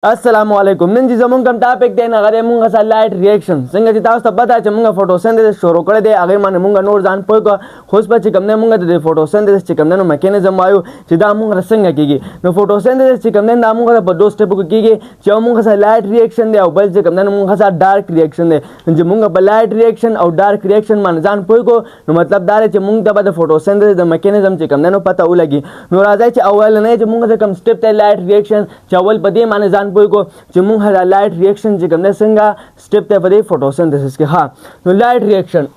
अस्सलामुअलैकुम नन जी जमुन कम टॉपिक दे नगरे मुंगा सा लाइट रिएक्शन संग जी तास पता है मुंगा फोटोसिंथेसिस शुरू कर दे आगे माने मुंगा नोर जान पोय को खुश पर चिकमने मुंगा दे फोटोसिंथेसिस चिकमने नो मैकेनिज्म आयो चिदा मुंगा संग कीगी नो फोटोसिंथेसिस चिकमने ना मुंगा सा दो स्टेप को कीगी चाउ मुंगा सा लाइट रिएक्शन दे बल चिकमने मुंगा सा डार्क रिएक्शन दे जी मुंगा पर लाइट रिएक्शन और डार्क रिएक्शन माने जान पोय को नो मतलब दारे चे मुंगा बद फोटोसिंथेसिस द मैकेनिज्म चिकमने नो पता उलगी नो राजा चे अवल ने जे मुंगा से कम स्टेप ते लाइट रिएक्शन चावल पदी माने जान पोय को मुंग हला लाइट रिएक्शन जिकमने संगा स्टेप ते पदे फोटोसिंथेसिस के हाँ तो लाइट रिएक्शन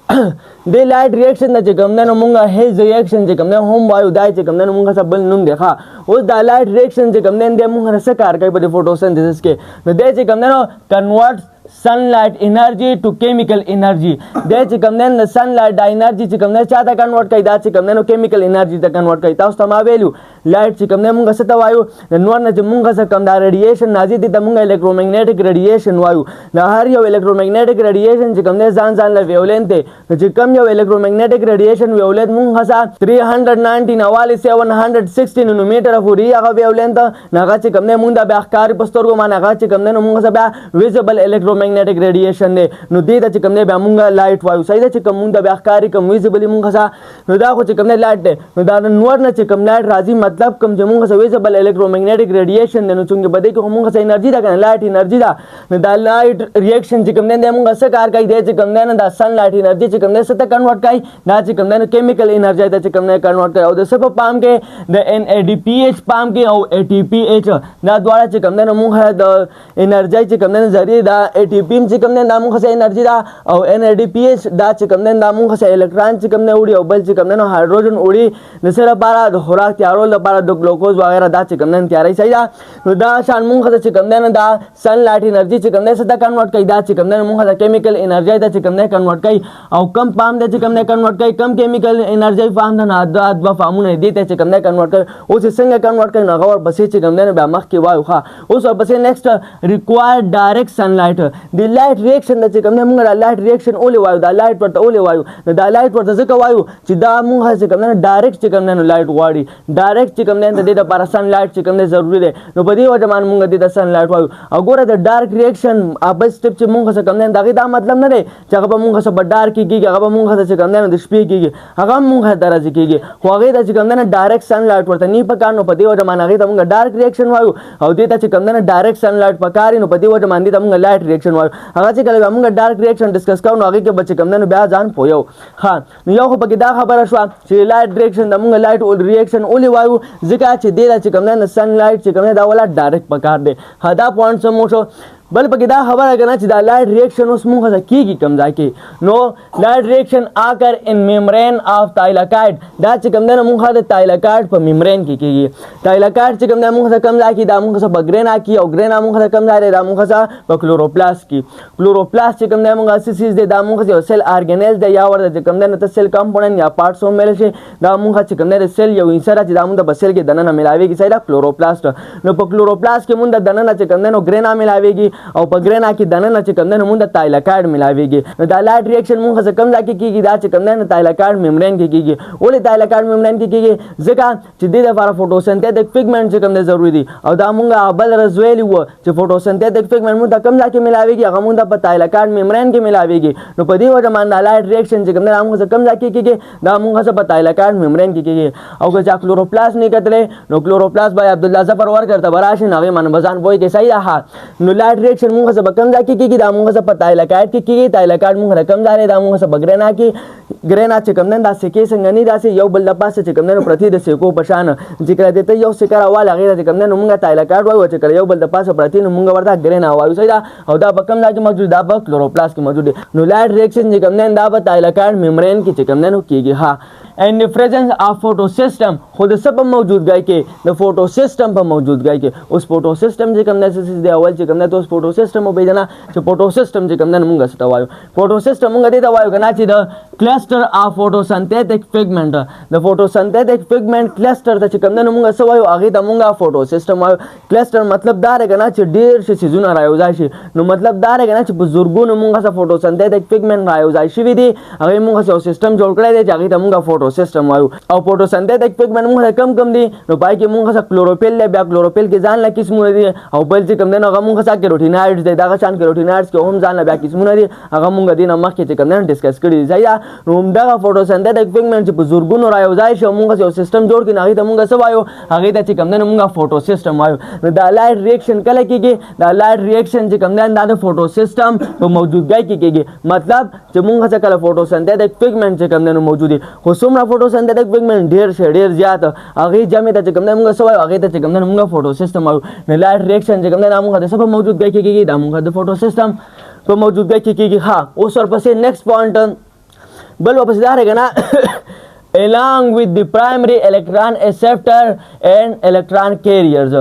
दे लाइट रिएक्शन न जिकमने नो मुंगा हेज रिएक्शन जिकमने होम वायु दाय जिकमने नो मुंगा सब नुम देखा उस दा लाइट रिएक्शन जिकमने दे मुंगा से कार के पदे फोटोसिंथेसिस के दे जिकमने नो convert sunlight energy to chemical energy de chikamnen sunlight da energy chikamne cha ta convert kai da chikamne no chemical energy ta convert kai ta ustama value light chikamne munga sata vayu nor na munga sa kam da radiation naji di ta munga electromagnetic radiation vayu na har yo electromagnetic radiation chikamne zan la wavelength te chikam yo electromagnetic radiation wavelength munga sa 319 awali 716 nanometer of uri aga wavelength na ga chikamne munda ba khar pastor ko mana ga chikamne no munga sa ba visible electromagnetic radiation ne no de da chikamne ba munga light vayu sai da chikam munda ba khari kam visibly munga sa no da ko chikamne light de no da nor na chikam light razi मतलब कम जे munga sa visible electromagnetic radiation ne no chunge bade ko munga sa energy da kan light energy da no da light reaction chikamne de munga sa kar kai de chikamne na da sunlight energy chikamne sa ta convert kai na chikamne no chemical energy da chikamne convert kai और सब पाम के the NADPH palm के और ATPH ना द्वारा चिकमने न मुंह है द एनर्जी चिकमने जरिए दा ATP चिकमने ना मुंह से एनर्जी दा और NADPH दा चिकमने ना मुंह से इलेक्ट्रॉन चिकमने उड़ी और बल चिकमने न हाइड्रोजन उड़ी नसेरा पारा खुराक त्यारो ल पारा दो ग्लूकोज वगैरह दा चिकमने त्यारे सही दा दा शान मुंह से चिकमने न दा सनलाइट एनर्जी चिकमने से दा कन्वर्ट कई दा चिकमने मुंह से केमिकल एनर्जी दा चिकमने कन्वर्ट कई और कम पाम दे चिकमने कन्वर्ट कई कम केमिकल एनर्जी पाम दा ना दा फामु नहीं देते चिकमने कन्वर्ट कर उस संग कन्वर्ट कर नगा और बसे चिकमने ने मख के वायु खा उस बसे next require direct sunlight the light reaction the चिकमने मुंगा लाइट रिएक्शन ओले वायु द लाइट पर ओले वायु द लाइट पर जक वायु चिदा मुंगा चिकमने डायरेक्ट चिकमने नो लाइट वाडी डायरेक्ट चिकमने दे द पर सनलाइट चिकमने जरूरी दे नो बदी व जमान मुंगा दे द सनलाइट वायु अगोरे द डार्क रिएक्शन अब स्टेप च मुंगा चिकमने दागी दा मतलब न रे जगह मुंगा सब डार्क की जगह मुंगा चिकमने द स्पी की अगा मुंगा दरज की होगे द चिकमने डायरेक्ट सनलाइट पर नी पकार नो पदी व जमान गे तमंगा डार्क रिएक्शन वायु और देता चिकमने डायरेक्ट सनलाइट पकारी नो पदी व जमान दी तमंगा लाइट रिएक्शन वायु अगा चे कले मुंगा डार्क रिएक्शन डिस्कस करनो आगे के बच्चे कमने नो ब्या जान पोयो हां यो हो पकी दा खबर शवा चे लाइट रिएक्शन तमंगा लाइट रिएक्शन ओली वायु जिका चे देता चिकमने सनलाइट चिकमने दा वाला डायरेक्ट पकार दे हदा पॉइंट समोशो बल पकिदा खबर है ना चिदा लाइट रिएक्शन उस मुंह से की कम जाके नो लाइट रिएक्शन आकर इन मेम्ब्रेन ऑफ थाइलाकाइड दा चिकम ने मुंह से थाइलाकाइड पर मेम्ब्रेन की थाइलाकाइड चिकम ने मुंह से कम जाकी दा मुंह से बग्रेना की और ग्रेना मुंह से कम जा रे दा मुंह से क्लोरोप्लास्ट की क्लोरोप्लास्ट चिकम ने मुंह से सिस दे दा मुंह से सेल ऑर्गेनेल्स दे या वर चिकम ने सेल कंपोनेंट या पार्ट्स ऑफ मेल से दा मुंह चिकम ने सेल यो इंसरा चिदा मुंह बसेल के दना मिलावेगी सही क्लोरोप्लास्ट नो क्लोरोप्लास्ट के मुंह दना चिकम ने ग्रेना मिलावेगी और पग्रेना की दना चिकमने मुंदा थाइलाकाइड मिलावेगी द लाइट रिएक्शन मुंह से कम जाके की दा चिकमने थाइलाकाइड मेम्ब्रेन की ओले थाइलाकाइड मेम्ब्रेन की जका चिदे द फार फोटोसिंथेटिक पिगमेंट चिकमने जरूरी दी और दा मुंगा बल रजवेली वो च फोटोसिंथेटिक पिगमेंट मुंदा कम जाके मिलावेगी अगर मुंदा पर थाइलाकाइड मेम्ब्रेन के मिलावेगी नो पदी वो जमान लाइट रिएक्शन चिकमने मुंह से कम जाके की दा मुंह से पर थाइलाकाइड मेम्ब्रेन की और जा क्लोरोप्लास्ट निकले नो क्लोरोप्लास्ट भाई अब्दुल्ला जफर वर करता बराशी नावे मन बजान बोय के सही रहा नो लाइट रिएक्शन मुंह से कम जाके की दा मुंह से थाइलाकाइड की थाइलाकाइड मुंह कम जा रे दा मुंह से बग्रेना की ग्रेना चिकमने दा से के संगनी दा से यो बल्ला पास चिकमने प्रति द से को पशान जिकरा देते यो से करा वाला गे चिकमने मुंह थाइलाकाइड वायु चिकरा यो बल्ला पास प्रति मुंह वर्ता ग्रेना वायु सही दा और दा कम जाके मौजूद दा क्लोरोप्लास्ट की मौजूद नो लाइट रिएक्शन चिकमने दा थाइलाकाइड मेम्ब्रेन की चिकमने की हां and presence of photo system खुद सब मौजूद गए के द फोटो सिस्टम पर मौजूद गए के उस फोटो सिस्टम जे कमने से दे अवल जे कमने तो उस फोटो सिस्टम में भेजना जो फोटो सिस्टम जे कमने मुंगा सटवायो फोटो सिस्टम मुंगा देता वायो गना ची the cluster of photosynthetic pigment the photosynthetic pigment cluster त कमने मुंगा सवायो आगे त मुंगा फोटो सिस्टम वायो क्लस्टर मतलब दारे गना ची ढेर से सिजुना रायो जायशी नो मतलब दारे गना ची बुजुर्गों मुंगा सा फोटोसिंथेटिक पिगमेंट रायो जायशी विधि आगे मुंगा से सिस्टम जोड़ करे दे आगे त मुंगा فوټو سیستم وایو او فوټوسنتھیټک پیګمنټ موږ کم دي نو پای کې موږ څه کلوروفیل له بیا کلوروفیل کې ځان له قسمونه دي او بل چې کوم نه هغه موږ څه کیروټینایډز دي دا شان کیروټینایډز کې هم ځان له بیا قسمونه دي هغه موږ دینه مخکې چې کوم نه ډیسکس کړی دی ځای نو دا فوټوسنتھیټک پیګمنټ چې په زورګونو رايوځای شو موږ یو سیستم جوړ کړی هغه ته موږ څه وایو هغه ته چې کوم نه موږ فوټو سیستم وایو نو دا لایټ ریاکشن کله کېږي دا لایټ ریاکشن چې کوم نه د فوټو سیستم په موجودګۍ کې کېږي مطلب چې موږ څه کله فوټوسنتھیټک پیګمنټ چې کوم نه موجود دي خو څومره فوټوسنتھیټک پیګمنټ ډیر زیات هغه جمع ته چې کوم نه موږ څه وایو هغه ته چې کوم نه موږ فوټو سیستم وایو نو لایټ ریاکشن چې کوم نه موږ د څه په موجودګۍ کې کېږي دا موږ د فوټو سیستم په موجودګۍ کې کېږي ها اوس ورپسې نیکسټ پوینټ بل واپس دا راغی نه along with the primary electron acceptor and electron carriers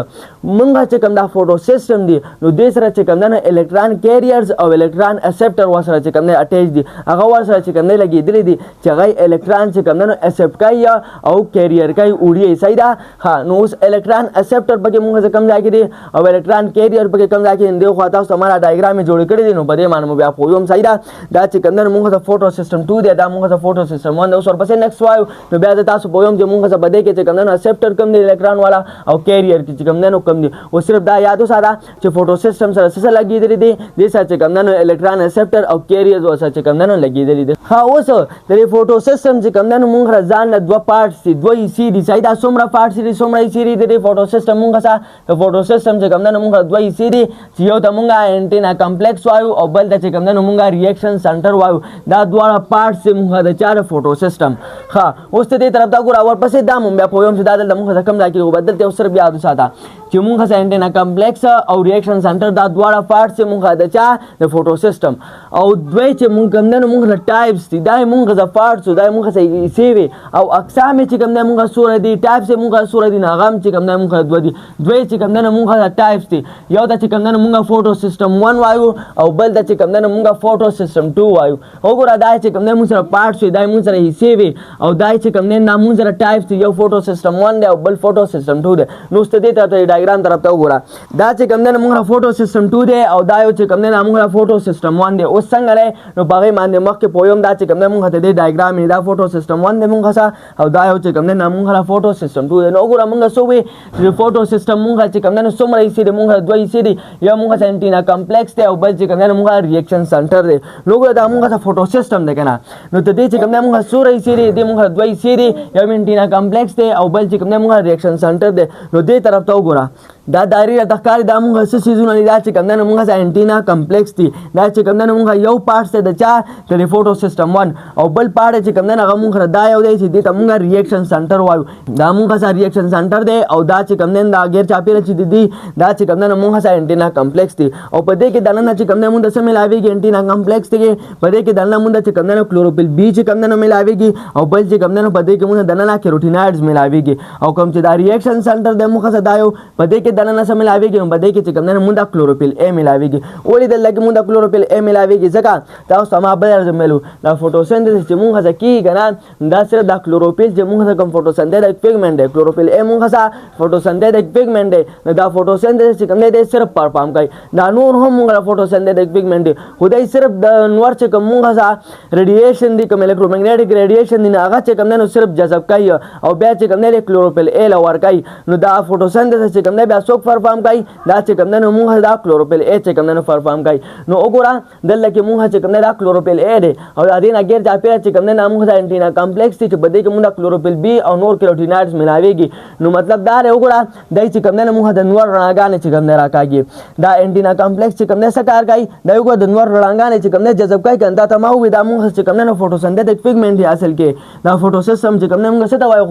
مونږه چې کوم دا فوټو سیستم دی نو دې سره چې کوم نه الکترون کیریرز او الکترون اکسپټر ورسره چې کوم نه اٹیچ دي هغه ورسره چې کوم نه لګیدلې دي چې هغه الکترون چې کوم نه اکسپټ کوي او کیریر کوي وړي صحیح ده ها نو اوس الکترون اکسپټر پکې مونږه کم ځای کې دي او الکترون کیریر پکې کم ځای کې دی خو تاسو سماره ډایګرام جوړ کړی دي نو په دې معنی بیا پوهوم صحیح ده دا چې کوم نه مونږه د فوټو سیستم 2 دی دا مونږه د فوټو سیستم 1 اوس ورپسې نیکسټ وایو نو بیا تاسو پوهوم چې مونږه څه بده کې چې کوم نه اکسپټر کم دی الکترون والا او کیریر کې چې کوم نه کم دی او صرف دا یاد وساته چې فوټو سیستم سره څه لګیدلې دي د سره چې کوم نه الکترون اکسپټر او کیریرز ورسره چې کوم نه لګیدلې دي ها اوس د فوټو سیستم چې کوم نه مونږ ځان له دوه پارټس دي دوه سی دي صحیح دا څومره پارټس دي څومره سی دي د فوټو سیستم مونږ سره فوټو سیستم چې کوم نه مونږ دوه سی دي چې یو ته مونږه انټینا کمپلیکس وایو او بل ته چې کوم نه مونږه ریاکشن سنټر وایو دا دواړه پارټس مونږ د چاره فوټو سیستم ها اوس ته دې طرف دا ګور اور پسې دا مونږ بیا پوهیم چې دا د مونږ کم ځای کې بدلته اوس سره بیا یاد وساته چې مونږ سره انټینا کمپلیکس او ریاکشن سنټر دا دواړه پارټس مونږ د چا د فوټو سیستم او دوی چې مونږ کوم نه مونږ له ټایپس دي دا مونږ د پارټس دا مونږ سره سیوي او اقسام چې کوم نه مونږ سور دي ټایپس مونږ سور دي ناغام چې کوم نه مونږ دوی دي دوی چې کوم نه مونږ د ټایپس دي یو د چې کوم نه مونږ فوټو سیستم 1 وایو او بل د چې کوم نه مونږ فوټو سیستم 2 وایو وګوره دا چې کوم نه مونږ سره پارټس دا مونږ سره سیوي او دا چې کوم نه مونږ سره ټایپس یو فوټو سیستم 1 دی او بل فوټو سیستم 2 دی نو ست دې ته ډایګرام طرف ته وګوره دا چې کوم نه موږ فوټو سیستم 2 دی او دا یو چې کوم نه موږ فوټو سیستم 1 دی اوس څنګه لري نو باغې باندې مخکې پویم دا چې کوم نه موږ ته د ډایګرام دا فوټو سیستم 1 دی موږ سره او دا یو چې کوم نه موږ فوټو سیستم 2 دی نو وګوره موږ سو وی چې فوټو سیستم موږ چې کوم نه څومره یې دي موږ دوه یې دي یو موږ انټینا کمپلیکس دی او بل چې کوم نه موږ ریاکشن سنټر دی نو وګوره دا موږ فوټو سیستم دی کنه نو ته دې چې کوم نه موږ سورې یې دي موږ دوه یې دي یو انټینا کمپلیکس دی او بل چې کوم نه موږ ریاکشن سنټر دی نو دې طرف ته وګوره دا دایره د ښکار د موږ څه سيزونه دا چې کوم نه موږ انټینا کمپلیکس دي دا چې کوم نه موږ یو پارټ ته د چا د فوټو سیستم 1 او بل پارټ چې کوم نه هغه موږ دا یو دی چې د موږ ریاکشن سنټر وایو دا موږ سره ریاکشن سنټر دی او دا چې کوم نه دا غیر چاپیره چې دي دا چې کوم نه موږ سره انټینا کمپلیکس دي او په دې کې دنه چې کوم نه موږ سره ملاويږي انټینا کمپلیکس دی په دې کې دنه موږ چې کوم نه کلوروفیل بی چې کوم نه ملاويږي او بل چې کوم نه په دې کې موږ دنه کیروټینایډز ملاويږي او کوم چې دا ریاکشن سنټر د موږ سره دا یو په دې کې دنه سره ملاويږي بده کې چې کوم نه مونږ د کلوروفیل ا ملاويږي ولې د لګ مونږ د کلوروفیل ا ملاويږي ځکه تاسو ما بل ارزملو د فوټوسنتھیسس چې مونږ ځکه کنه دا سره د کلوروفیل چې مونږ د کوم فوټوسنتھیټک پیګمنټ دی کلوروفیل ا مونږ سره فوټوسنتھیټک پیګمنټ دی دا فوټوسنتھیسس چې کوم نه دی صرف پرفارم کوي دا نور هم مونږ فوټوسنتھیټک پیګمنټ دی خدای صرف د نور چې کوم مونږ سره ریډیشن دی کوم الکترومګنیټک ریډیشن دی هغه چې کوم نه صرف جذب کوي او بیا چې کوم نه کلوروفیل ا لور کوي نو دا فوټوسنتھیسس چې کوم نه بیا څوک پرفارم کوي دا چې کوم نه موږ دا کلوروفیل ا چې کوم نه پرفارم کوي نو وګوره دلته کې موږ چې کوم نه دا کلوروفیل ا دی او د دې نه غیر چاپیره چې کوم نه موږ دا انټینا کمپلیکس چې بده کې موږ دا کلوروفیل بی او نور کیروټینایډز ملاويږي نو مطلب دا دی وګوره دای چې کوم نه موږ د نور رڼاګانې چې کوم نه راکاږي دا انټینا کمپلیکس چې کوم نه څه کار کوي دا یو د نور رڼاګانې چې کوم نه جذب کوي کنده ته ما وې دا موږ چې کوم نه فوټوسنتھیټک پیګمنټ دی اصل کې دا فوټو سیستم چې کوم نه موږ څه ته وایو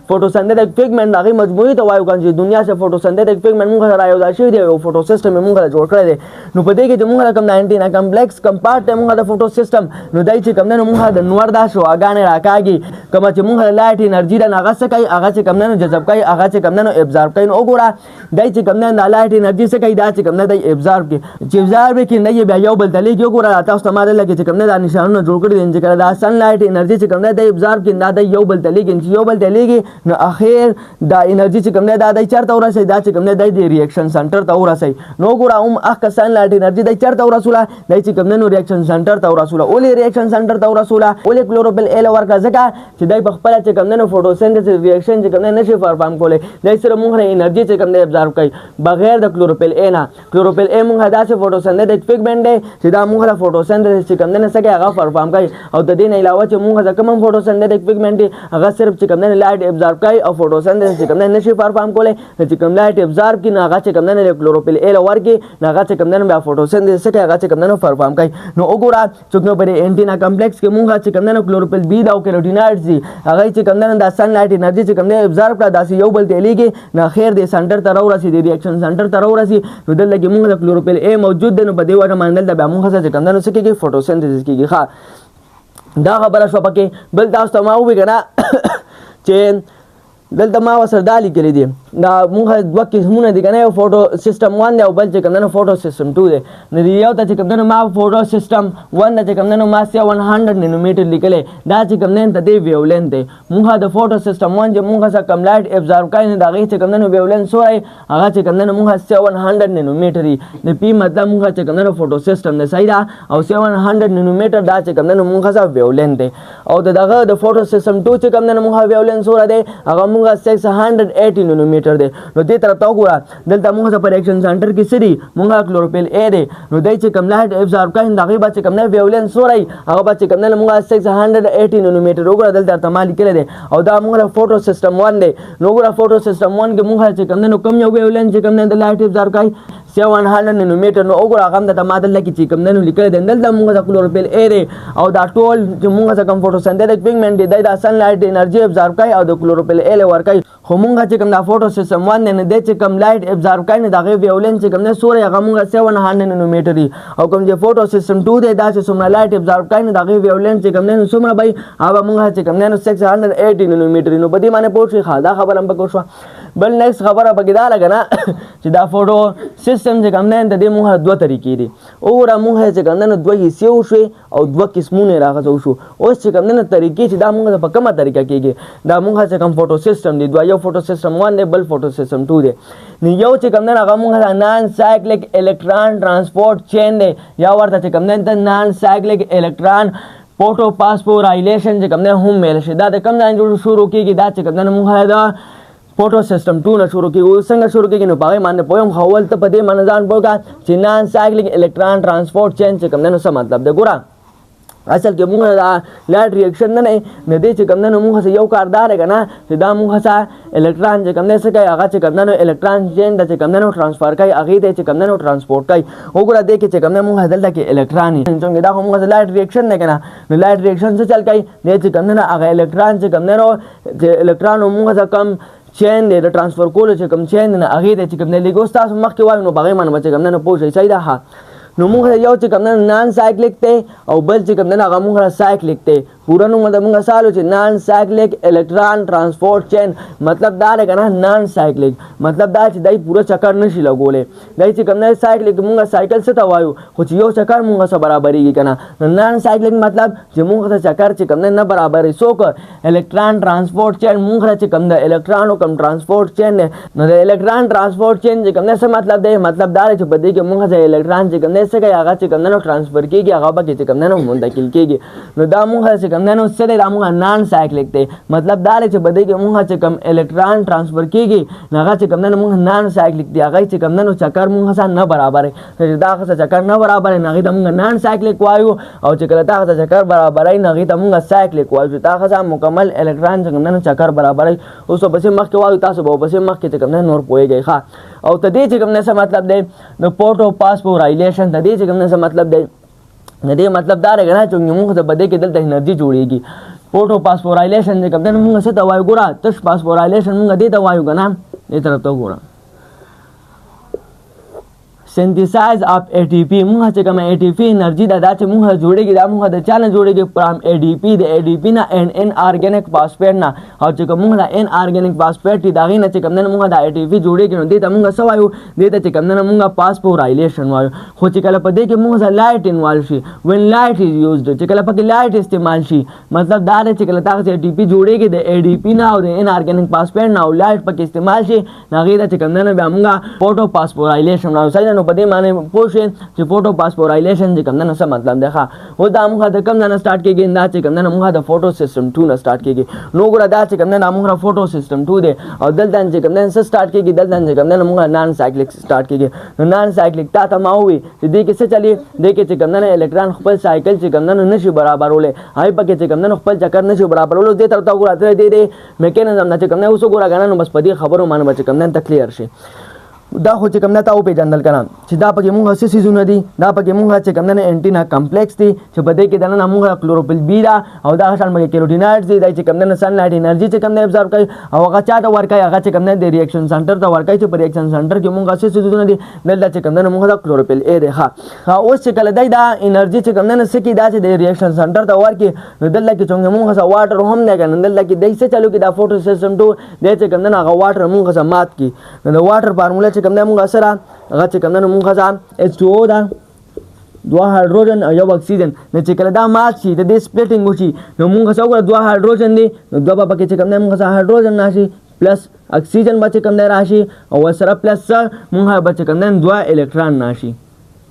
فوټوسنتھیټک پیګمنټ هغه مجموعي ته وایو چې دنیا څخه فوټوسنتھیټک پیګمنټ موږ رايو شوی دی او فوټو سیستم موږ جوړ کړی دی نو په دې کې چې موږ کوم انټینا کمپلیکس کوم پارټ موږ د فوټو سیستم نو دای چې کوم نه موږ د نور دا شو اګانې راکاږي کوم چې موږ لایټ انرژي د هغه څه کوي هغه چې کوم نه جذب کوي هغه چې کوم نه ابزارب کوي نو وګوره دای چې کوم نه د لایټ انرژي څه کوي دا چې کوم نه د ابزارب کوي چې ابزارب کوي نه بیا یو بل تلې وګوره تاسو ته ماده لګي چې کوم نه د نشانونه جوړ کړی دي چې کله دا سن لایټ انرژي چې کوم نه د ابزارب کوي دا د یو بل تلې چې یو بل تلې نو اخر دا انرژي چې کوم نه دا د چارته ورسې دا چې کوم نه د ریاکشن سنټر ته ورسي نو ګوره هم اخ سن لایټ انرژي د چرته ورسوله د چې کوم نه ریاکشن سنټر ته ورسوله ولې ریاکشن سنټر ته ورسوله ولې کلوروفیل ال ورکا ځکه چې دای په خپل چې کوم نه فوټوسنتھسس ریاکشن چې کوم نه نشي پرفارم کولای دای سره موږ انرژي چې کوم نه ابزارب کوي بغیر د کلوروفیل ا نه کلوروفیل ا موږ داسې فوټوسنتھیټک پیګمنټ دی چې دا موږ فوټوسنتھسس چې کوم نه سکه هغه پرفارم کوي او د دې نه علاوه چې موږ کوم فوټوسنتھیټک پیګمنټ دی هغه صرف چې کوم نه لایټ ابزارب کوي او فوټوسنتھسس چې کوم نه نشي پرفارم کولای چې کوم لایټ ابزارب کی نه هغه چې کوم نه کلوروفیل ا ورکی نه هغه چې کوم نه بیا فوټوسنتھسس کوي هغه چې کوم نه پرفارم کوي نو وګوره چې نو پر انټینا کمپلیکس کې موږ چې کوم نه کلوروفیل بی دا او کیروټینایډز دي هغه چې کوم نه د سن لایټ انرژي چې کوم نه ابزارب کړه داسې یو بل تلیږي نه خیر د سنټر ته راورسي د ریاکشن سنټر ته راورسي نو دلته کې موږ د کلوروفیل ا موجود دی نو په دې وجه باندې د بیا موږ چې کوم نه سکیږي فوټوسنتھسس کیږي ښه دا خبره شو پکې بل تاسو ته ما وی کنه چې دلته ما وسره دالي کړی دي دا موږ دوه قسمونه دي کنه یو فوټو سیستم 1 دی او بل چې کوم نه فوټو سیستم 2 دی نو یو ته چې کوم نه ما فوټو سیستم 1 د چې کوم نه ما 700 نانومیټر لیکلې دا چې کوم نه د ویولین دی موږ د فوټو سیستم 1 چې موږ سره کم لایټ ابزارب کوي نه دا غي چې کوم نه ویولین سورای هغه چې کوم نه موږ 700 نانومیټر دی د پی مطلب موږ چې کوم نه فوټو سیستم دی صحیح دا او 700 نانومیټر دا چې کوم نه موږ سره ویولین دی او دغه د فوټو سیستم 2 چې کوم نه موږ ویولین سورای دی هغه موږ 680 نانومیټر دی نو دې طرف ته وګوره دلته موږ په ریاکشن سنټر کې سړي موږ کلوروفیل ا دی نو دای چې کوم لایټ ابزارب کوي دا غي با چې کوم نه ویولین سورای هغه با چې کوم نه موږ 680 نانومیټر وګوره دلته تمام لیکل دی او دا موږ فوټو سیستم 1 دی نو وګوره فوټو سیستم 1 کې موږ چې کوم نه کم یو ویولین چې کوم نه د لایټ ابزارب کوي 700 نانومیټر نو وګوره هغه د تمادل کې چې کوم نه لیکل دی دلته موږ د کلوروفیل ا دی او دا ټول چې موږ کوم فوټوسنتھیټک پیګمنټ دی دا سن لایټ انرژي ابزارب کوي او د کلوروفیل ا ور کوي خو موږ چې کوم دا فوټو سیستم 1 نه د چې کوم لایټ ابزارب کوي دا غي ویولین چې کوم نه سورې هغه موږ 700 نانومیټر دی او کوم چې فوټو سیستم 2 دی دا چې څومره لایټ ابزارب کوي دا غي ویولین چې کوم نه څومره به هغه موږ چې کوم نه 680 نانومیټر نو په دې معنی پوښي خاله خبر هم پکې شو بل نیکسٹ خبره پکې دا لګنه چې دا فوټو سیستم چې کوم نه د دې موږ دوه طریقې دي او را موږ چې کوم نه دوه حصے وشو او دوه قسمونه راغځو شو اوس چې کوم نه طریقې چې دا موږ په کومه طریقه کېږي دا موږ چې کوم فوټو سیستم دی دوه یو فوټو سیستم 1 دی بل فوټو سیستم 2 دی نو یو چې کوم نه هغه موږ نان سایکلیک الکترون ترانسپورت چین دی یا ورته چې کوم نه نان سایکلیک الکترون فوټو پاسپورایلیشن چې کوم نه هم ویل شي دا د کوم نه شروع کېږي دا چې کوم نه موږ دا فوټو سیستم 2 نه شروع کیږي څنګه شروع کیږي نو پاره باندې پویم خول ته په دې باندې ځان پوهه چې نان سایکلیک الکترون ترانسپورت چین چې کوم نه څه مطلب دی ګوره اصل کې موږ دا لایټ ریاکشن نه دې چې کوم نه موږ یو کاردار کنه چې دا موږ سره الکترون چې کوم نه څه کوي هغه چې کوم نه الکترون چین د چې کوم نه ترانسفر کوي هغه دې چې کوم نه ترانسپورت کوي وګوره دې کې چې کوم نه موږ دلته کې الکترون څنګه دا موږ لایټ ریاکشن نه کنه نو لایټ ریاکشن څه چل کوي دې چې کوم نه هغه الکترون چې کوم نه الکترون موږ کم چین دی د ترانسفر کولو چې کوم چین نه هغه د چې کوم نه لګوس تاسو مخکې وایو نو بغیر منه چې کوم نه پوښي صحیح ده نو موږ یو چې کوم نه نان سایکلیک دی او بل چې کوم نه هغه موږ سایکلیک دی پورا نو موږ سالو چې نان سایکلیک الکترون ترانسپورت چین مطلب دا دی کنه نان سایکلیک مطلب دا چې دای پورا چکر نشي لګولې دای چې کوم نه سایکلیک موږ سایکل څه ته وایو خو چې یو چکر موږ سره برابرېږي کنه نان سایکلیک مطلب چې موږ ته چکر چې کوم نه برابرې څوک الکترون ترانسپورت چین موږ چې کوم د الکترون کوم ترانسپورت چین نو د الکترون ترانسپورت چین چې کوم نه څه مطلب دی مطلب دا چې په دې کې موږ د الکترون چې کوم نه څه کوي هغه چې کوم نه ترانسفر کیږي هغه به چې کوم نه منتقل کیږي نو دا موږ چې کوم نه څه دی دا موږ نان سایکلیک دی مطلب دا چې په دې کې موږ چې کوم الکترون ترانسفر کیږي هغه چې کوم نه موږ نان سایکلیک دی هغه چې کوم نه چکر موږ سره نه برابر دی دا څه چکر نه برابر نه هغه موږ نان سایکلیک وایو او چې کله دا چکر برابر نه هغه موږ سایکلیک وایو دا څه مکمل الکترون چې کوم نه چکر برابر اوس په مخ کې وایو تاسو به په مخ کې چې کوم نه نور پويږي ښا او تدې چې کوم نه مطلب دی د فوټو پاسپورایلیشن تدې چې کوم نه مطلب دی دې مطلب دا رغنا چې موږ ته بده کې دلته انرژي جوړيږي فوټو پاسپورایلیشن چې کوم نه موږ څه ته وایو ګوره تش پاسپورایلیشن موږ دې ته وایو کنه دې طرف ته ګوره synthesis of ATP مونږه چې کوم ATP انرژي دا چې مونږه جوړیږي دا مونږه د چا نه جوړیږي فرام ADP د ADP نه ان ارګانیک فاسفیټ نه او چې کوم مونږه ان ارګانیک فاسفیټ دا غي نه چې کوم نه مونږه د ATP جوړیږي نو دې ته مونږه سوایو دې ته چې کوم نه مونږه فاسفورایلیشن وایو خو چې کله په دې کې مونږه لایټ انوالو شي when light is used چې کله پکې لایټ استعمال شي مطلب دا دی چې کله تاسو ATP جوړیږي د ADP نه او د ان ارګانیک فاسفیټ نه او لایټ پکې استعمال شي نغې دا چې کوم نه بیا مونږه فوټو فاسفورایلیشن نو څنګه نو په دې معنی پوښین چې فوټو فاسفورایلیشن چې کوم نه څه مطلب دی ښه و دا مونږه د کوم نه سٹارټ کیږي دا چې کوم نه مونږه د فوټو سیستم 2 نه سٹارټ کیږي نو ګره دا چې کوم نه مونږه فوټو سیستم 2 دی او دلته چې کوم نه سٹارټ کیږي دلته چې کوم نه مونږه نان سایکلیک سٹارټ کیږي نو نان سایکلیک تا ته ما وي چې دې کې څه چلی دې کې چې کوم نه الکترون خپل سایکل چې کوم نه نشي برابرولې هاي پکې چې کوم نه خپل چکر نشي برابرولې دې تر تا ګره دې میکانیزم نه چې کوم نه اوس ګره غاڼه نو بس په دې خبرو باندې چې کوم نه تکلیئر شي دا خو چې کوم نه تاسو پیژندل کړم چې دا پکې مونږه څه سيزونه دي دا پکې مونږه چې کوم نه انټینا کمپلیکس دي چې په دې کې د نن مونږه کلوروفیل بی دا او دا شان مګه کیروټینایډز دي چې کوم نه سن لایټ انرژي چې کوم نه ابزورب کوي او هغه چاته ورکوي هغه چې کوم نه د ریاکشن سنټر ته ورکوي چې په ریاکشن سنټر کې مونږه څه سيزونه دي دلته چې کوم نه مونږه کلوروفیل ا دی ښه اوس چې کله دا انرژي چې کوم نه سکی دا چې د ریاکشن سنټر ته ورکي نو دلته کې څنګه مونږه واټر هم نه کنه دلته کې دای څه چالو کې دا فوټو سیستم 2 د چې کوم نه هغه واټر مونږه مات کی نو د واټر فارمولا چې کوم نه مونږه سره هغه چې کوم نه مونږه H2O دا دوه هایدروجن او یو اکسیجن نو چې کله دا مات شي د دې سپلیټینګ وشي نو مونږه څو دوه هایدروجن دي نو دوه پکې چې کوم نه مونږه هایدروجن راشي پلس اکسیجن به چې کوم نه راشي او سره پلس مونږه به چې کوم نه دوه الکترون راشي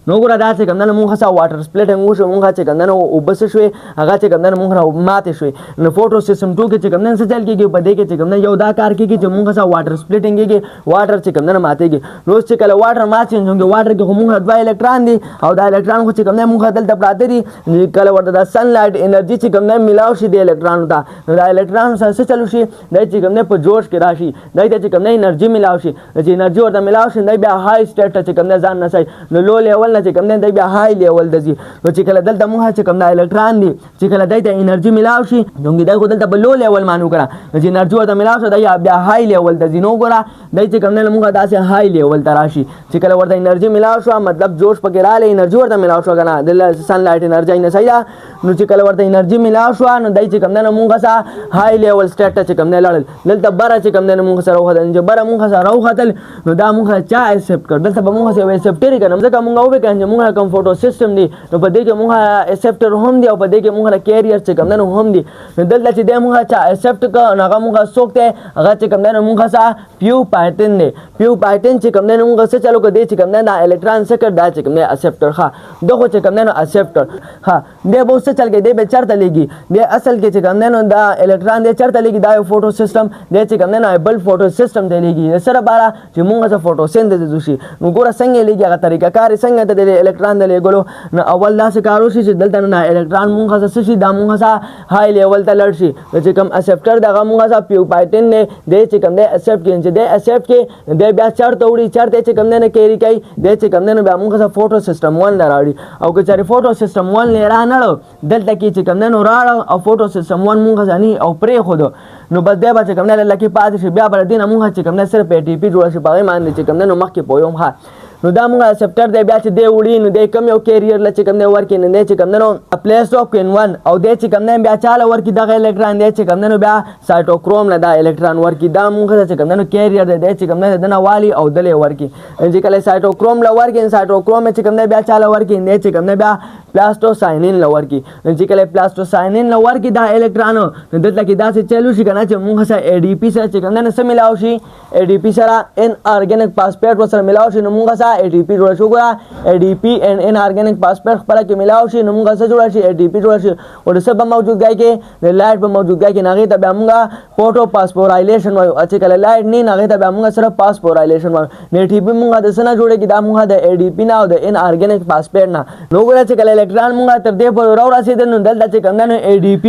نو ګره دا چې کوم نه مونږه سا واټر سپلیټینګ وشو مونږه چې کوم نه وبس شوي هغه چې کوم نه مونږه مات شوي نو فوټو سیستم 2 کې چې کوم نه څه چل کېږي په دې کې چې کوم نه یو دا کار کېږي چې مونږه سا واټر سپلیټینګ کېږي واټر چې کوم نه ماتېږي نو چې کله واټر مات شي نو واټر کې مونږه دوه الکترون دي او دا الکترون خو چې کوم نه مونږه دلته پراته دي کله ورته د سن لایټ انرژي چې کوم نه ملاو شي د الکترون ته نو دا الکترون سره څه چلو شي دا چې کوم نه په جوش کې راشي دا چې کوم نه انرژي ملاو شي چې انرژي ورته ملاو شي دا بیا هاي سټیټ چې کوم نه ځان نسای نو لو لیول نه چې کوم نه دا بیا هاي لیول دزي نو چې کله دلته مونږه چې کوم نه الکترون دي چې کله دایته انرژي ملاو شي نو دا کو دلته په لو لیول مانو کړه چې انرژي ورته ملاو شي دا بیا هاي لیول دزي نو ګره دای چې کوم نه مونږه داسې هاي لیول تراشي چې کله ورته انرژي ملاو شو مطلب جوش پکې رااله انرژي ورته ملاو شو کنه د سن لایټ انرژي نه صحیح نو چې کله ورته انرژي ملاو شو نو دای چې کوم نه مونږه سا هاي لیول سټیټ چې کوم نه لړل دلته بره چې کوم نه مونږه سره وخدل چې بره مونږه سره وخدل نو دا مونږه چا ایکسپټ کړ دلته به مونږه سره ایکسپټ کړم ځکه مونږه وې کنه مونږه کوم فوټو سیستم دی نو په دې کې مونږه ایکسپټر هم دی او په دې کې مونږه کیریئر چې کوم نه هم دی نو دلته چې د مونږه چا ایکسپټ کړ هغه مونږه سوکته هغه چې کوم نه مونږه سا پیو پایټن دی پیو پایټن چې کوم نه مونږه څه چالو کړ دې چې کوم نه الکترون څه کړ دا چې کوم نه ایکسپټر ښه دغه چې کوم نه ایکسپټر ها دې به څه چل کې دې به چرته لګي دې اصل کې چې کوم نه دا الکترون دې چرته لګي دا فوټو سیستم دې چې کوم نه بل فوټو سیستم دې لګي سره بارا چې مونږه فوټو سنتھسس وشي نو ګوره څنګه لګي هغه طریقه کار څنګه ته د الکترون د لګولو نو اول لا څه کارو شي چې دلته نه الکترون مونږه څه شي دا مونږه هاي لیول ته لړ شي چې کوم ایکسپټر دغه مونږه پیو پایټن نه دې چې کوم دې ایکسپټ کې چې دې ایکسپټ کې دې بیا چرته وړي چرته چې کوم نه کیری کوي دې چې کوم نه بیا مونږه فوټو سیستم 1 لراړي او که چاري فوټو سیستم 1 لرا نه دلته کې چې کوم نه راړ او فوټو سیستم 1 مونږه ځاني او پرې خود نو بس دې به چې کوم نه لکه پاتې شي بیا بر دینه مونږه چې کوم نه صرف ATP جوړ شي په باندې چې کوم نه مخکې پویم ها نو دا مونږه ایکسپټر دی بیا چې دی وړي نو دی کم یو کیریئر ل چې کوم نه ورکې نه دی چې کوم نه پلیس اف کین 1 او دی چې کوم نه بیا چاله ورکې دغه الکترون دی چې کوم نه بیا سایټوکروم نه دا الکترون ورکې دا مونږه چې کوم نه کیریئر دی چې کوم نه دنه والی او دلې ورکې چې کله سایټوکروم ل ورکې سایټوکروم چې کوم نه بیا چاله ورکې دی چې کوم نه بیا پلاستوساینین ل ورکې چې کله پلاستوساینین ل ورکې دا الکترون دلته کې دا څه چلو شي کنه چې مونږه سره ADP سره چې کوم نه سم ملاو شي ADP سره ان ارګانیک فاسفیټ سره ملاو شي نو مونږه ATP جوړ شو ګره ADP ان ارګانیک فاسفیټ خپل کې ملاو شي نو مونږه څه جوړ شي ATP جوړ شي او د سبب موجودګۍ کې د لایټ په موجودګۍ کې نغې ته بیا مونږه فوټو فاسفورایلیشن وایو چې کله لایټ نه نغې ته بیا مونږه سره فاسفورایلیشن وایو ATP مونږه د سنا جوړه کې دا مونږه د ADP نه او د ان ارګانیک فاسفیټ نه نو ګره چې کله الکترون مونږه تر دې پورې راو رسېدل نو دلته چې کوم دی نو ADP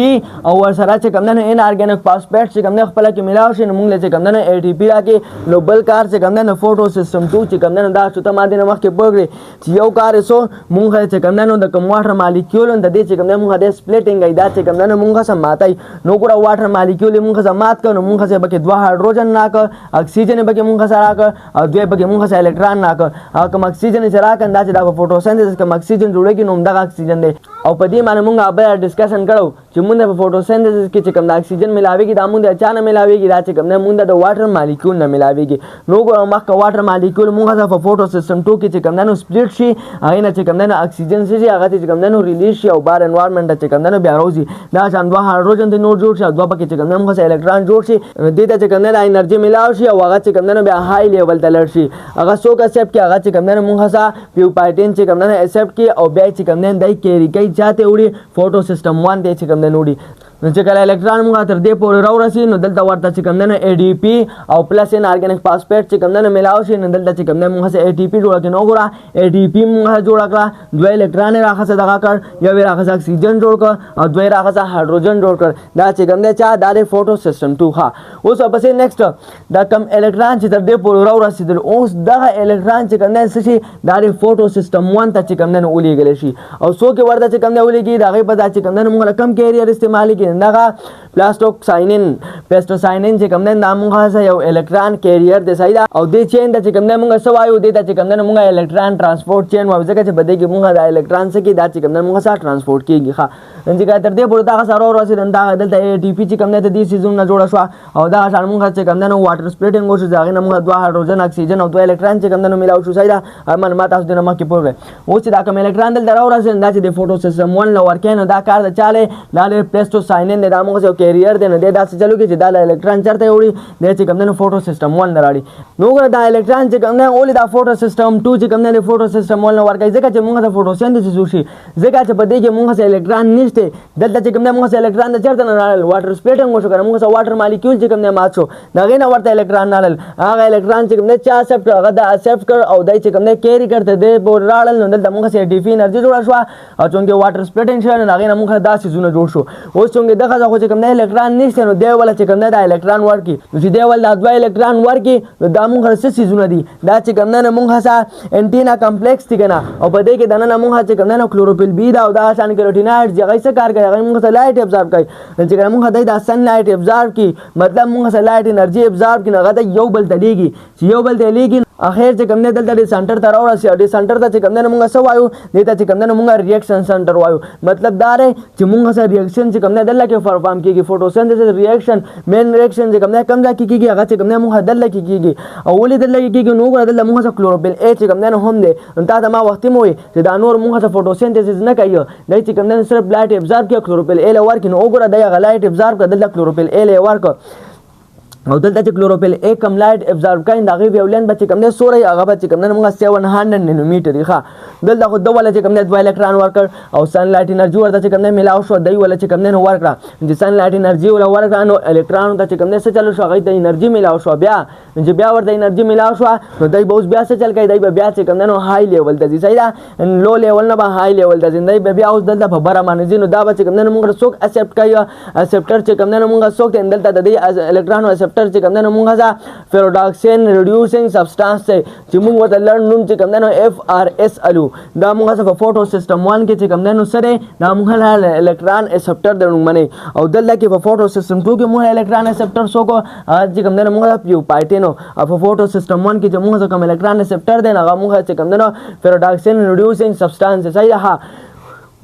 او ورسره چې کوم دی نو انارګینک فاسفیټ چې کوم دی خپله کې ملاو شي نو مونږ له چې کوم دی نو ATP راکړي. نو بل کار چې کوم دی نو فوټو سیسټم 2 چې کوم دی نو دا چې ته ما دې نه مخکې پوه کړې چې یو کار یې څو مونږ چې کوم دی نو د کوم واټر مالیکیول د دې چې کوم دی مونږ د سپلیټینګ ای دا چې کوم دی نو مونږ سم ماتای نو ګوره واټر مالیکیول مونږ سم مات کړو نو مونږ سره بکې دوه هایدروجن ناک اکسیجن بکې مونږ سره راک او دوی بکې مونږ سره الکترون ناک او کوم اکسیجن چې راک دا چې دا فوټوسنتھسس کوم اکسیجن جوړېږي نو دا اکسیجن دی او په دې باندې مونږ به ډسکشن کړو چې مونږ په فوټوسنتھسس کې چې کوم د اکسیجن ملاويږي دا مونږ اچانه ملاويږي دا چې کوم نه مونږ د واټر مالیکول نه ملاويږي. نو ګورم مخکې واټر مالیکول مونږ په فوټو سیسټم 2 کې چې کوم نه سپلیټ شي هغه نه چې کوم نه اکسیجن شي هغه چې کوم نه ریلیز شي او بار انوایرنمنت چې کوم نه بیا راوځي دا شان دوه هایدروجن د نور جوړ شي دوه پکې چې کوم نه مونږ الکترون جوړ شي دې ته چې کوم نه انرژي ملاو شي او هغه چې کوم نه بیا های لیول ته لړ شي هغه څوک اکسپټ کوي هغه چې کوم نه مونږ سره پیوپایټین چې کوم نه اکسپټ کوي او بیا چې کوم نه دای کېری کوي چاته وړي فوټو سیسټم 1 دې چې کوم نه وړي نو چې کله الکترون مونږ تر دې پورې راو رسي نو دلته ورته چې کوم نه ADP او پلس ان آرګینیک فاسفیټ چې کوم نه ملاو شي نو دلته چې کوم نه مونږ سره ATP جوړ کړي نو ګوره ADP مونږ جوړ کړه دوه الکترون راخصه دغه کړ یو راخصه اکسیجن جوړ کړ او دوه راخصه هایدروجن جوړ کړ دا چې کوم نه چا د فوټو سیسټم 2 ها اوس پسې نیکسټ دا کم الکترون چې تر دې پورې راو رسیدل اوس دغه الکترون چې کوم نه شي د فوټو سیسټم 1 ته چې کوم نه ولېږل شي او څوک ورته چې کوم نه ولېږي دغه په دا چې کوم نه مونږ کم کیریئر استعمال کړي دغه پلاستوکساینین چې کوم نه مونږه یو الکترون کیریئر دی صحیح ده او دې چین د چې کوم نه مونږ سوایو دې ته چې کوم نه مونږه الکترون ترانسپورت چین وایو ځکه چې بده کې مونږه د الکترون څخه دا چې کوم نه مونږه سره ترانسپورت کیږي ښه چې تر دې پورې دا سره ورسېدل دا دلته ATP چې کوم نه د دې سيزونه جوړه شو او دا شان مونږه چې کوم نه واټر سپلیټینګ وشو ځای نه مونږه دوه هایدروجن اکسیجن او دوه الکترون چې کوم نه ملاو شو صحیح ده من ما تاسو دنه مکه پوره اوس دا کوم الکترون دلته راورسېدل دا چې د فوټو سیسټم 1 لور کین دا کار د چاله لاله پلاستوساینین د مونږه کیریئر دی نه دا څه چلو کې چې دا الکترون چرته وړي د چې کوم نه فوټو سیسټم 1 لراړي نو ګره دا الکترون چې کوم نه اولي دا فوټو سیسټم 2 چې کوم نه فوټو سیسټم 1 لور کوي ځکه چې مونږه د فوټوسنتھسس وشي ځکه چې په دې کې مونږه سره الکترون نشته دلته چې کوم نه مونږه الکترون د چرته نه راړل واټر سپلیټینګ وشو کنه مونږه واټر مالیکول چې کوم نه مات شو دا غینه ورته الکترون نه راړل هغه الکترون چې کوم نه چا اکسپټ هغه دا اکسپټ کړ او دای چې کوم نه کیری کرته دی په راړل نو دلته مونږه سره ATP انرژي جوړه شو او څنګه واټر سپلیټینګ شو نه غینه مونږه دا سيزونه جوړ شو اوس څنګه دغه خو چې کوم نه الکترون نشته نو دی ولا چې کوم نه دا الکترون ورکی نو چې دی ول دا دوه الکترون ورکی دا مونږه څه سيزونه دي دا چې کوم نه مونږه سره انټینا کمپلیکس دي کنه او په دې کې دنه مونږه چې کوم نه کلوروفیل بي دا او دا شان کیروټینایډ ځای څه کار کوي هغه مونږه لایټ ابزورب کوي چې مونږه دا سن لایټ ابزورب کی مطلب مونږه لایټ انرژي ابزورب کی هغه یو بل تلیږي چې یو بل تلیږي اخر چې کوم نه دلته د سنټر ته راوړل شي د سنټر ته چې کوم نه مونږه سو وایو دته چې کوم نه مونږه ریاکشن سنټر وایو مطلب دا رې چې مونږه سره ریاکشن چې کوم نه دلته کې پرفارم کیږي فوټوسنتھسس ریاکشن مین ریاکشن چې کوم نه کم ځای کیږي هغه چې کوم نه مونږه دلته کیږي او ولې دلته کیږي نو ګره دلته مونږه کلوروفیل A چې کوم نه هم دی نو تا ما وخت مو چې دا نور مونږه فوټوسنتھسس نه کوي دای چې کوم نه صرف لایټ ابزورب کوي کلوروفیل A لور کې نو ګره دا لایټ ابزورب کوي دلته کلوروفیل A لور کوي او دلته چې کلوروفیل A کم لایټ ابزورب کوي دا غي ویولن به چې کوم نه سوري هغه به چې کوم نه موږ 700 نانومیټر ښه دلته خو دوه چې کوم نه دوه الکترون ورکړ او سن لایټ انرژي ورته چې کوم نه ملاو شو دی ول چې کوم نه ورکړه چې سن لایټ انرژي ول ورکړه نو الکترون ته چې کوم نه څه چلو شو هغه ته انرژي ملاو شو بیا چې بیا ورته انرژي ملاو شو نو دای به اوس بیا څه چل کوي دای به بیا چې کوم نه های لیول ته ځي صحیح ده لو لیول نه به های لیول ته ځي دای به بیا اوس دلته په بره باندې نو دا به چې کوم نه موږ څوک اکسپټ کوي اکسپټر چې کوم نه موږ څوک دلته د الکترون اکسپټر چې کوم نه موږ فیروډاکسین ریډیوسینګ سبسټانس چې موږ ورته لرن نوم چې کوم نه FRS الو دا موږ په فوټو سیسټم 1 کې چې کوم نه سره دا موږ الکترون اکسپټر د نوم منی او دلته کې په فوټو سیسټم 2 کې موږ الکترون اکسپټر سو کو چې کوم نه موږ پیوپایټینو او په فوټو سیسټم 1 کې چې موږ کوم الکترون اکسپټر دی هغه موږ چې کوم نه فیروډاکسین ریډیوسینګ سبسټانس صحیح ها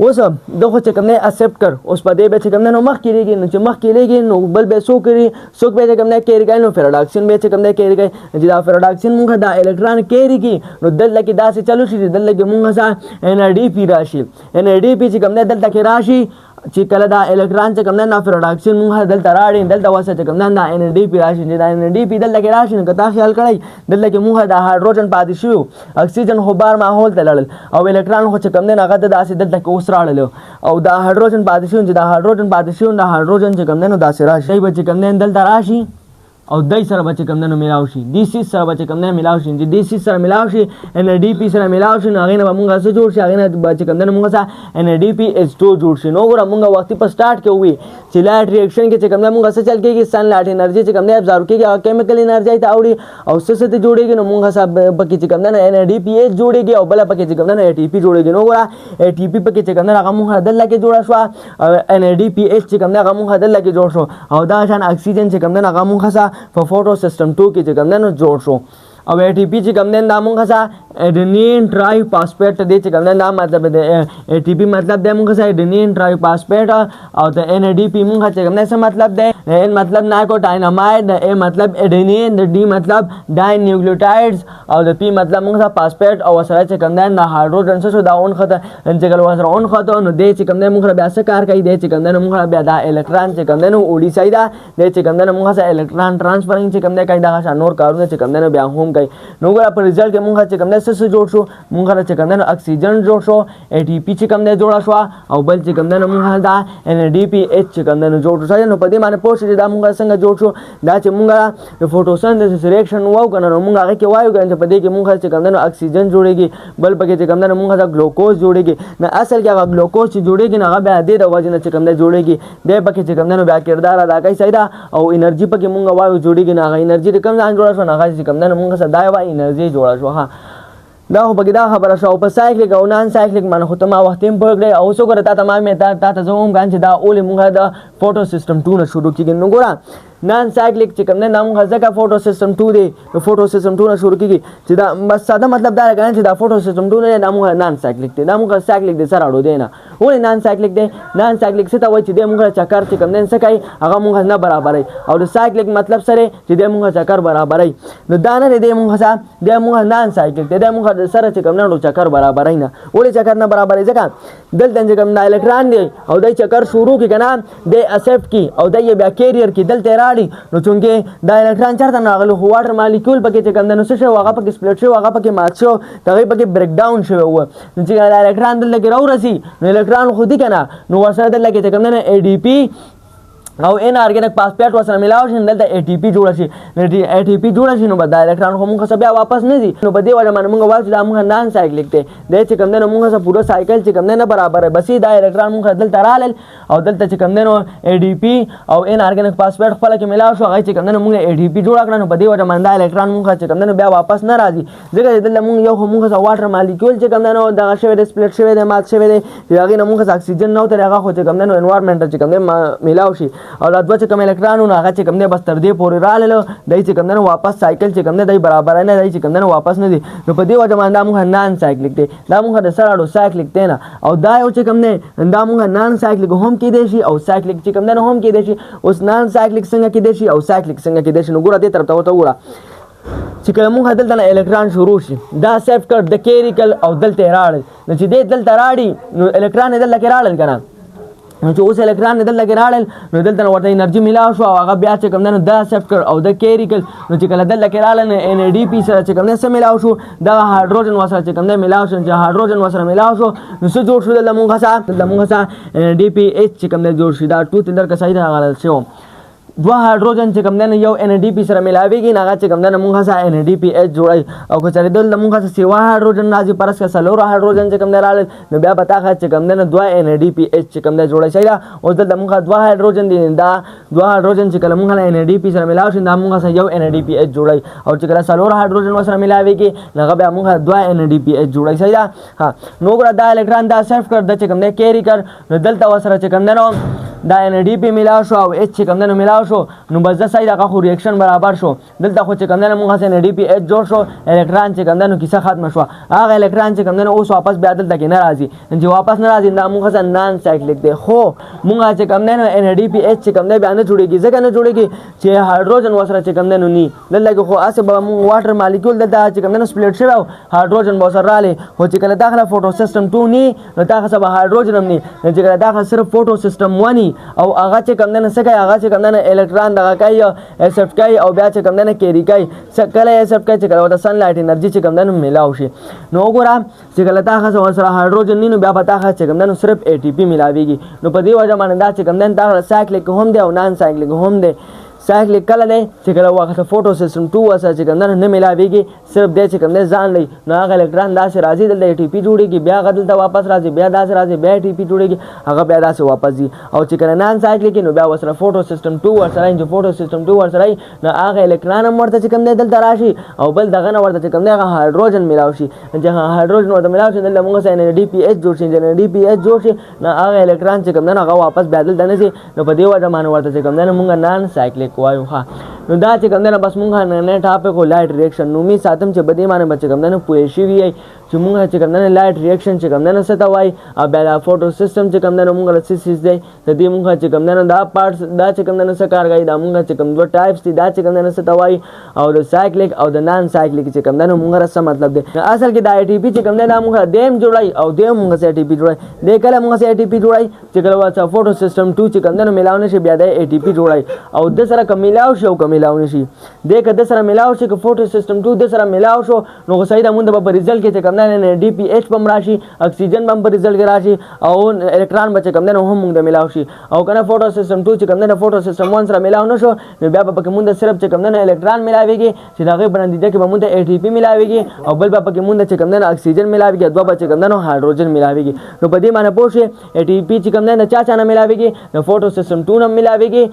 اوس دغه چې کوم نه اکسپټ کړ اوس په دې به چې کوم نه مخ کېږي نو چې مخ کېږي نو بل به سو کوي سو به کوم نه کېږي نو فیروډاکسین به چې کوم نه کېږي چې دا فیروډاکسین موږ دا الکترون کېږي نو دلته کې دا څه چلو شي دلته کې موږ NADP راشي NADP چې کوم نه دلته کې راشي چې کله دا الکترون چې کوم نه فیروډاکسین موږ دلته راړي دلته واسه چې کوم نه دا NADP راشي چې دا NADP دلته کې راشي نو کدا خیال کړئ دلته کې موږ دا هایدروجن پاتې شو اکسیجن خو بار ماحول ته لړل او الکترون خو چې کوم نه هغه داسې دلته کې اوس راړل او دا هایدروجن پاتې شو چې دا هایدروجن پاتې شو دا هایدروجن چې کوم نه داسې راشي به چې کوم نه دلته راشي او دای سره به چې کوم دی نو میلاو شي DC سره به چې کوم دی میلاو شي چې DC سره میلاو شي NADP سره میلاو شي نو هغې نه به مونږ څه جوړ شي هغې نه به چې کوم دی نو مونږ څه NADPH2 جوړ شي نو ګوره مونږ وختي په سټارټ کې ووي چې لایټ ریاکشن کې چې کوم دی مونږ څه چل کېږي سن لایټ انرژي چې کوم دی ابزارو کېږي هغه کیمیکل انرژي ته اوړي او څه څه ته جوړېږي نو مونږ څه پکې چې کوم دی نو NADPH جوړېږي او بله پکې چې کوم دی نو ATP جوړېږي نو ګوره ATP پکې چې کوم دی هغه مونږ دلته کې جوړه شوه او NADPH چې کوم دی هغه مونږ دلته کې جوړ شو او دا شان اکسیجن چې کوم دی هغه مونږ څه په فوټو سیسټم 2 کې چې کوم دی نو جوړ شو او ATP چې کوم دی دا مونږ څه एडेनिन ट्राइफॉस्फेट दे چې کوم دا مطلب دی ATP مطلب دی مونږ څه एडेनिन ट्राइफॉस्फेट او د NADP مونږ چې کوم څه مطلب دی N مطلب नाइकोटाइनामाइड د A مطلب एडेनिन د D مطلب डाई न्यूक्लियोटाइड्स او د P مطلب مونږ څه فاسفेट او سره چې کوم دا هایدروجن څه شو دا اون خطه چې کله وسره اون خطه نو د چې کوم مونږ بیا څه کار کوي د چې کوم مونږ بیا دا الکترون چې کوم نو اوډي سایدا د چې کوم مونږ څه الکترون ترانسفرینګ چې کوم کوي دا نور کارونه چې کوم بیا هم کوي نو ګره په ریزلټ کې مونږ چې کوم څه جوړ شو مونږ چې کوم اکسیجن جوړ شو ATP چې کوم جوړ شو او بل چې کوم مونږ دا NADPH چې کوم جوړ شو نو په دې باندې پوه شئ دا مونږ څنګه جوړ شو دا چې مونږ د فوټوسنتھسس ریاکشن وو کنه نو مونږ هغه کې وایو کنه په دې کې مونږ چې کوم اکسیجن جوړيږي بل پکې چې کوم مونږ دا ګلوکوز جوړيږي نه اصل کې هغه ګلوکوز چې جوړيږي نه هغه بیا د وجه نه چې کوم جوړيږي د پکې چې کوم بیا کردار ادا کوي سیدا او انرژي پکې مونږ وایو جوړيږي نه هغه انرژي کوم ځان جوړ شو نه هغه چې کوم مونږ صداي وایي انرژي جوړ شو ها دا خو بګدا خبره شو په سایکلیک او نان سایکلیک باندې خو ته ما وختیم پرګړې او څو ګره تا تمامه تا ته زوم غان چې دا اول مونږه دا فوټو سیستم 2 نه شروع کیږي نو ګورا نان سایکلیک چې کوم نه نام غزه فوټو سیستم 2 دی فوټو سیستم 2 نه شروع کیږي چې دا بس ساده مطلب دا راغلی چې دا فوټو سیستم 2 نه نام نان سایکلیک دی نام سایکلیک دی سره اړو دی نه ولې نان سایکلیک دی نان سایکلیک څه ته وایي چې د مونږه چکر چې کوم نه څه کوي هغه مونږه نه برابرای او د سایکلیک مطلب سره چې د مونږه چکر برابرای نو دا نه دی مونږه د مونږه نان سایکلیک دی د مونږه سره چې کوم نه چکر برابرای نه ولې چکر نه برابرای ځکه دلته چې کوم الکترون دی او د چکر شروع کی کنه د اسپټ کی او د بیا کیریئر کی دلته راړي نو چونکه دا الکترون چرته ناغلو واټر مالیکول پکې چې کوم نو څه شو هغه پکې سپلیټ شو هغه پکې مات شو هغه پکې بریک ډاون شو نو چې دا الکترون دلته کې راورسي نو الکترون خو دي کنه نو ورسره دلته کې کوم نه ADP او ان ارګینک فاسفیټ وسره ملاو شي دلته ATP جوړ شي ATP جوړ شي نو بد الکترون خو موږ څه بیا واپس نه دي نو په دې وجه باندې موږ وایو چې دا موږ نان سایکلیک دی د چې کوم نه موږ څه پوره سایکل چې کوم نه برابر بس دا الکترون موږ دلته رالل او دلته چې کوم نه ADP او ان ارګینک فاسفیټ خپل کې ملاو شو هغه چې کوم نه موږ ADP جوړ کړو نو په دې وجه باندې دا الکترون موږ چې کوم نه بیا واپس نه راځي ځکه دلته موږ یو موږ څه واټر مالیکول چې کوم نه دا شوی د سپلیټ شوی د مات شوی دی هغه نه موږ اکسیجن نو تر هغه خو چې کوم نه انوایرنمنت چې کوم نه ملاو شي او دا دوه چې کوم الکترون هغه چې کوم نه بس تر دې پورې رالل دای چې کوم نه واپس سایکل چې کوم نه دای برابر نه دای چې کوم نه واپس نه دي نو په دې وجه باندې موږ نان سایکلیک دی دا موږ د سره اډو سایکلیک دی نه او دا یو چې کوم نه دا موږ نان سایکلیک هم کې دی شي او سایکلیک چې کوم نه هم کې دی شي اوس نان سایکلیک څنګه کې دی شي او سایکلیک څنګه کې دی شي نو ګوره دې طرف ته وګوره چې کوم موږ دلته الکترون شروع شي دا سیف کړ د کیریکل او دلته راړل نو چې دې دلته راړي نو الکترون دلته کې راړل کنه نو چې اوس الکترون دلته کې راړل نو دلته ورته انرژي ملاو شو او هغه بیا چې کوم نه دا سیف کړ او د کیریکل نو چې کله دلته کې راړل NADP سره چې کوم نه سره ملاو شو دا هایدروجن وسره چې کوم نه ملاو شو چې هایدروجن وسره ملاو شو نو څه جوړ شو د موږ سره NADPH چې کوم نه جوړ شو دا ټوت اندر کا صحیح راغلی شو دوه هایدروجن چې کوم نه یو NADP سره ملاويږي نه چې کوم نه موږ سره NADPH جوړای او که چېرې دل موږ سره سیوا هایدروجن راځي پرس کا سلور هایدروجن چې کوم نه راړل نو بیا پتا ښه چې کوم نه دوه NADPH چې کوم نه جوړای شي دا او دل موږ دوه هایدروجن دي دا دوه هایدروجن چې کله موږ NADP سره ملاو شي دا موږ سره یو NADPH جوړای او چې کله سلور هایدروجن سره ملاويږي نه بیا موږ دوه NADPH جوړای شي دا ها نو ګره دا الکترون دا صرف کړ د چې کوم نه کیری کړ نو دلته وسره چې کوم نه دا NADP ملاو شو او H چې کوم نه ملاو شو نو بس دا صحیح دغه خو ریاکشن برابر شو دلته خو چې کوم نه موږ سره NADPH جوړ شو الکترون چې کوم نه کیسه ختم شو هغه الکترون چې کوم نه اوس واپس بیا دلته کې نه راځي چې واپس نه راځي دا موږ سره نان سایکلیک دی خو موږ چې کوم نه NADPH چې کوم نه بیا نه جوړيږي ځکه نه جوړيږي چې هایدروجن وسره چې کوم نه ني دلته خو اسه به موږ واټر مالیکول دلته چې کوم نه سپلیټ شوی هایدروجن وسره رااله خو چې کله داخله فوټو سیستم 2 ني نو داخله به هایدروجن هم ني چې کله داخله صرف فوټو سیستم 1 او هغه چې کوم نه سکه هغه چې کوم نه الکترون دغه کوي ایسپټ کوي او بیا چې کوم نه کیری کوي کله ایسپټ کوي چې کله د سن لایټ انرژي چې کوم نه ملاو شي نو وګوره چې کله تاسو سره هایدروجن نو بیا پتا ښه چې کوم نه صرف ATP ملاويږي نو په دې وجه باندې دا چې کوم نه دا سایکلیک هم دی او نان سایکلیک هم دی سایکلیک کله دی چې کله وخت فوټو سیستم 2 وسه چې کوم نه ملاويږي صرف د چې کوم نه ځان لې نو هغه الکترون داسې راځي د ټي پی جوړيږي بیا غدل ته واپس راځي بیا داسې راځي بیا ټي پی جوړيږي هغه بیا داسې واپس ځي او چې کله نان سایکلیک نو بیا وسره فوټو سیستم 2 ورسره چې فوټو سیستم 2 ورسره نو هغه الکترون ورته چې کوم نه دلته راشي او بل دغه نه ورته چې کوم نه هایدروجن ملاوي شي چې هایدروجن ورته ملاوي شي دلته موږ سره ډي پی ایچ جوړ شي چې ډي پی ایچ جوړ شي نو هغه الکترون چې کوم نه هغه واپس بیا دلته نه شي نو په دې وجه باندې ورته چې کوم نه موږ نان سایکلیک وایو ها نو دا چې کوم نه بس موږ نه ټاپک او لایټ ریاکشن نو می ساتم چې بده باندې بچ کوم نه پوي شي وي چې موږ چې کوم نه لایټ ریاکشن چې کوم نه ست وای او بیا فوټو سیستم چې کوم نه موږ له سیس دی د دې موږ چې کوم نه دا پارټس دا چې کوم نه څه کار کوي دا موږ چې کوم دوه ټایپس دي دا چې کوم نه ست وای او د سایکلیک او د نان سایکلیک چې کوم نه موږ سره مطلب دی اصل کې دا ای ټی پی چې کوم نه موږ دیم جوړای او دیم موږ سره ای ټی پی جوړای د کله موږ سره ای ټی پی جوړای چې کله وا فوټو سیستم 2 چې کوم نه ملاونه شي بیا د ای ټی پی جوړای او د سره کوم ملاو شو کوم ملاونه شي د کده سره ملاو شي چې فوټو سیستم 2 د سره ملاو شو نو صحیح د مونږ په ریزلټ کې چې کوم نه ډي پی ایچ بم راشي اکسیجن بم په ریزلټ کې راشي او الکترون بچ کوم نه هم موږ د ملاو شي او کنه فوټو سیستم 2 چې کوم نه فوټو سیستم 1 سره ملاو نشو نو بیا په کوم د صرف چې کوم نه الکترون ملاويږي چې دغه بنندیده کې موږ د ای ټی پی ملاويږي او بل په کوم د چې کوم نه اکسیجن ملاويږي دوه بچ کوم نه هایدروجن ملاويږي نو په دې معنی پوه شئ ای ټی پی چې کوم نه چا نه ملاويږي نو فوټو سیستم 2 نه ملاويږي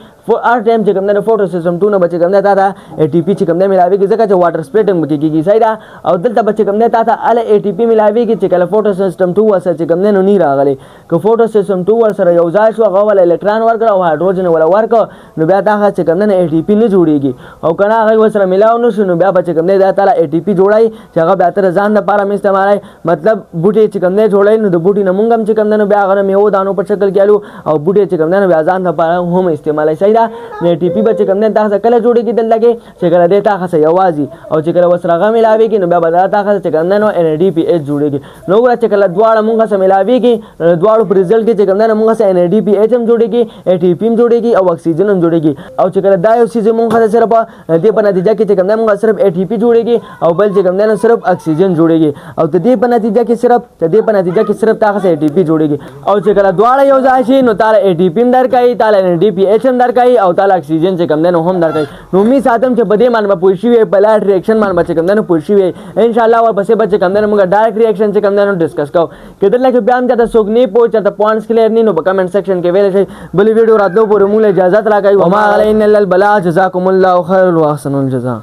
هر ټایم چې کوم نه فوټو سیستم 2 نه بچ کوم نه دا ای ټی پی چې کوم نه ملاويږي ځکه چې واټر سپلیټنګ کېږي صحیح ده او دلته بچ کوم نه تا ال ای ټی پی ملاويږي چې کله فوټو سیستم 2 وسه چې کوم نه نه راغلي که فوټو سیستم 2 ور سره یو ځای شو هغه ول الکترون ورکړ او هایدروجن ول ورکړ نو بیا دا چې کوم نه ای ټی پی نه جوړيږي او کنه هغه ور سره ملاو نو شنو بیا بچ کوم نه دا تعالی ای ټی پی جوړای چې هغه بیا تر ځان لپاره استعمالای مطلب بوټي چې کوم نه جوړای نو د بوټي نه مونږ هم چې کوم نه بیا هغه میوه دانو په شکل کې الو او بوټي چې کوم نه بیا ځان لپاره هم استعمالای صحیح ده ای ټی پی بچ کوم نه تاسو کله جوړيږي دلته چې کله دیتا خاصه یوازي او چې کله وسره غو ملاويږي نو بیا بدل تاسو چې کوم نه ان ډي پی ایچ جوړيږي نو ور چې کله دواړه مونږه سره ملاويږي دواړو پر ریزلټ کې چې کوم نه مونږه سره ان ډي پی ایچ هم جوړيږي ای ټی پی هم جوړيږي او اکسیجن هم جوړيږي او چې کله دا یو سیز مونږه سره په دې په نتیجه کې چې کوم نه مونږه صرف ای ټی پی جوړيږي او بل چې کوم نه صرف اکسیجن جوړيږي او د دې په نتیجه کې صرف تاسو ای ټی پی جوړيږي او چې کله دواړه یو ځای شي نو تعالی ای ټی پی هم درکای تعالی ان ډي پی ایچ هم درکای او تعالی اکسیجن چې کوم نه هم درکای نو می ساتم چې بده مان په شي وي په لایټ ریاکشن مان بچ کوم نه پوه شي وي ان شاء الله ور پسې بچ کوم نه موږ ډایرکټ ریاکشن چې کوم نه ډیسکس کوو کله لکه بیان ته سوګ نه پوهچا ته پوینټس کلیر نه نو په کمنټ سیکشن کې ویل شي بل ویډیو راتلو پورې موږ اجازه راکای وما علینا الا البلاغ جزاکم الله خیر واحسن الجزاء